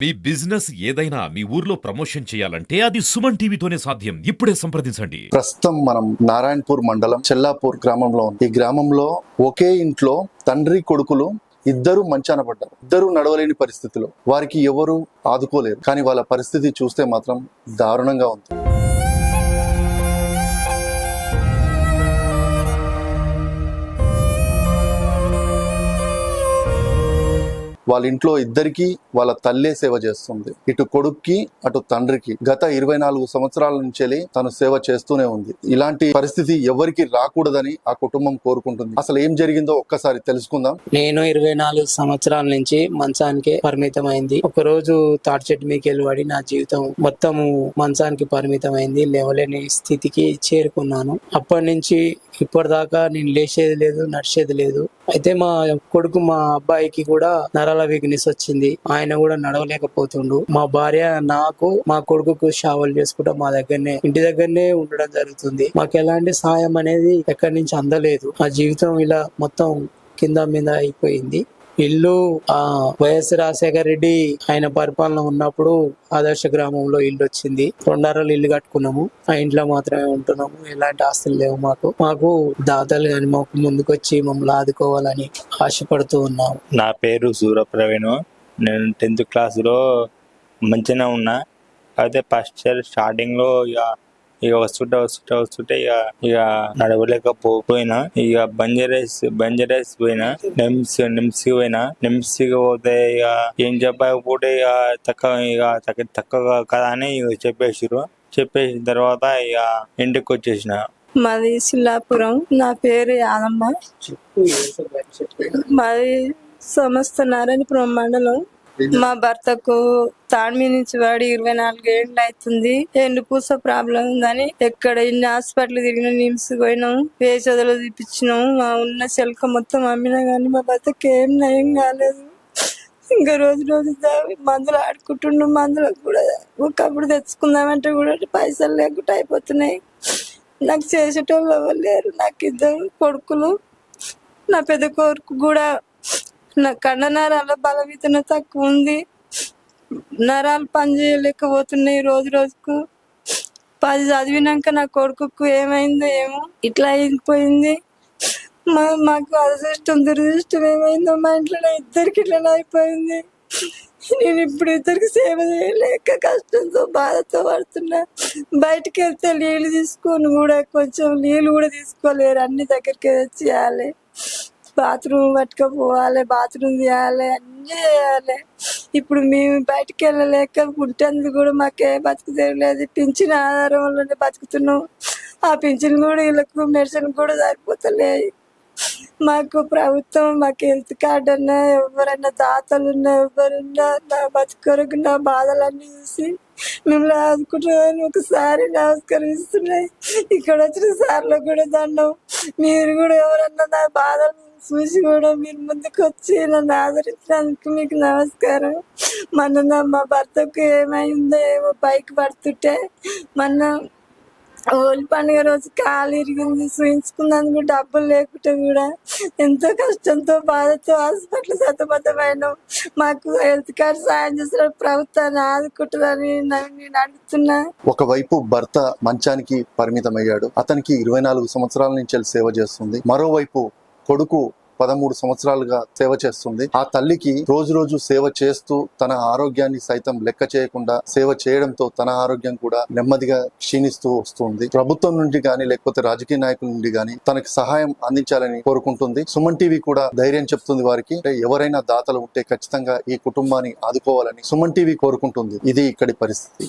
మీ business ఏదైనా మీ ఊర్లో promotion చేయాలంటే అది సుమన్ టీవీతోనే సాధ్యం. ఇప్పుడే సంప్రదించండి. ప్రస్తుతం మనం నారాయణపూర్ మండలం చెల్లాపూర్ గ్రామంలో ఉంది. ఈ గ్రామంలో ఒకే ఇంట్లో తండ్రి కొడుకులు ఇద్దరు మంచాన పడ్డారు. ఇద్దరు నడవలేని పరిస్థితిలో వారికి ఎవరు ఆదుకోలేరు. కానీ వాళ్ళ పరిస్థితి చూస్తే మాత్రం దారుణంగా ఉంది. వాళ్ళ ఇంట్లో ఇద్దరికి వాళ్ళ తల్లే సేవ చేస్తుంది. ఇటు కొడుక్కి అటు తండ్రికి గత 24 సంవత్సరాల నుంచి తను సేవ చేస్తూనే ఉంది. ఇలాంటి పరిస్థితి ఎవరికి రాకూడదని ఆ కుటుంబం కోరుకుంటుంది. అసలు ఏం జరిగిందో ఒక్కసారి తెలుసుకుందాం. నేను 24 సంవత్సరాల నుంచి మంచానికి పరిమితమైంది. ఒక రోజు తాటి చెట్టు మీకెళ్ళి పడి నా జీవితం మొత్తము మంచానికి పరిమితమైంది. లేవలేని స్థితికి చేరుకున్నాను. అప్పటి నుంచి ఇప్పటిదాకా నేను లేచేది లేదు, నడిచేది లేదు. అయితే మా కొడుకు, మా అబ్బాయికి కూడా నరాల వీక్నెస్ వచ్చింది. ఆయన కూడా నడవలేకపోతుండు. మా భార్య నాకు, మా కొడుకుకు షావలు చేసుకుంటా మా దగ్గరనే, ఇంటి దగ్గరనే ఉండడం జరుగుతుంది. మాకు ఎలాంటి సాయం అనేది ఎక్కడి నుంచి అందలేదు. మా జీవితం ఇలా మొత్తం కింద మీద అయిపోయింది. ఇల్లు వైఎస్ రాజశేఖర రెడ్డి ఆయన పరిపాలన ఉన్నప్పుడు ఆదర్శ గ్రామంలో ఇల్లు వచ్చింది. 2 అరలు ఇల్లు కట్టుకున్నాము. ఆ ఇంట్లో మాత్రమే ఉంటున్నాము. ఎలాంటి ఆస్తులు లేవు మాకు దాతలు కానీ మాకు ముందుకొచ్చి మమ్మల్ని ఆదుకోవాలని ఆశపడుతూ ఉన్నాము. నా పేరు సూర్యప్రవీణ్. నేను 10th క్లాస్లో మంచిగా ఉన్నా. అయితే ఫస్ట్ ఇయర్ స్టార్టింగ్ లో ఇక వస్తుంటే ఇక నడవలేకపోయినా. ఇక బంజరేస్ పోయినా, నిమ్స్కి పోయినా. నిమ్స్కి పోతే ఇక ఏం చెప్పకపోతే ఇక తక్కువ కదా అని చెప్పేసిన తర్వాత ఇక ఇంటికి వచ్చేసిన. మాది సిల్లాపురం. నా పేరు యాదమ్మ. మాది సమస్త నారాయణపురం మండలం. మా భర్తకు తాడ్మీ నుంచి వాడి 24 ఏళ్ళు అవుతుంది. ఎండుపూస ప్రాబ్లం ఉందని ఎక్కడ ఇన్ని హాస్పిటల్ తిరిగిన, నిమ్స్ పోయినాం, వేసదలు తీపిచ్చినాం. మా ఉన్న శల్క మొత్తం అమ్మినా గానీ మా భర్తకి ఏం నయం కాలేదు. ఇంకా రోజు మందులు ఆడుకుంటుండు. మందులకు కూడా ఒకప్పుడు తెచ్చుకుందామంటే కూడా పైసలు లేకుండా అయిపోతున్నాయి. నాకు చేసేటోళ్ళు ఎవరు లేరు. నాకు 2 కొడుకులు. నా పెద్ద కొడుకు కూడా నా కండనరాల బలవీతన తక్కువ ఉంది. నరాలు పని చేయలేకపోతున్నాయి. రోజుకు 10 చదివినాక నా కొడుకు ఏమైందో ఏమో ఇట్లా అయిపోయింది. మాకు అదృష్టం దురదృష్టం ఏమైందో మా ఇంట్లో ఇద్దరికి ఇట్లా అయిపోయింది. నేను ఇప్పుడు ఇద్దరికి సేవ చేయలేక కష్టంతో బాధతో పడుతున్నా. బయటకు వెళ్తే నీళ్ళు తీసుకొని కూడా కొంచెం నీళ్ళు కూడా తీసుకోలేరు. అన్ని దగ్గరికి చేయాలి. బాత్రూమ్ పట్టుకపోవాలి, బాత్రూమ్ చేయాలి, అన్నీ చేయాలి. ఇప్పుడు మేము బయటకు వెళ్ళలేక పుట్టేందుకు కూడా మాకే బతుకు తెలియలేదు. పింఛన్ ఆధారం వల్లనే బతుకుతున్నాం. ఆ పింఛన్ కూడా వీళ్ళకు మెడిసిన్ కూడా సరిపోతలే. మాకు ప్రభుత్వం మాకు హెల్త్ కార్డు అన్నా, ఎవరైనా దాతలు ఉన్నా, ఎవరున్నా నా బతుకొరకు నా బాధలన్నీ చూసి మిమ్మల్ని ఆదుకుంటున్నాను. ఒకసారి నమస్కరిస్తున్నాయి. ఇక్కడ వచ్చిన సార్లు కూడా దండం. మీరు కూడా ఎవరన్నా నా బాధలు చూసి కూడా మీరు ముందుకు వచ్చి నన్ను ఆదరించినందుకు మీకు నమస్కారం. మా భర్తకు ఏమైందో ఏమో పైకి పడుతుంటే మొన్న హోలీ పండుగ రోజు కాలు ఇరిగింది. చూయించుకున్నందుకు డబ్బులు లేకుంటే కూడా ఎంతో కష్టంతో బాధతో హాస్పిటల్ సతమతమైనాం. మాకు హెల్త్ కార్డు సాయం చేసిన ప్రభుత్వాన్ని ఆదుకుంటుందని నేను అడుగుతున్నా. ఒకవైపు భర్త మంచానికి పరిమితమయ్యాడు. అతనికి 24 సంవత్సరాల నుంచి సేవ చేస్తుంది. మరోవైపు కొడుకు 13 సంవత్సరాలుగా సేవ చేస్తుంది. ఆ తల్లికి రోజు సేవ చేస్తూ తన ఆరోగ్యాన్ని సైతం లెక్క చేయకుండా సేవ చేయడంతో తన ఆరోగ్యం కూడా నెమ్మదిగా క్షీణిస్తూ వస్తుంది. ప్రభుత్వం నుండి గానీ లేకపోతే రాజకీయ నాయకుల నుండి గానీ తనకి సహాయం అందించాలని కోరుకుంటుంది. సుమన్ టీవీ కూడా ధైర్యం చెప్తుంది వారికి. ఎవరైనా దాతలు ఉంటే ఖచ్చితంగా ఈ కుటుంబాన్ని ఆదుకోవాలని సుమన్ టీవీ కోరుకుంటుంది. ఇది ఇక్కడి పరిస్థితి.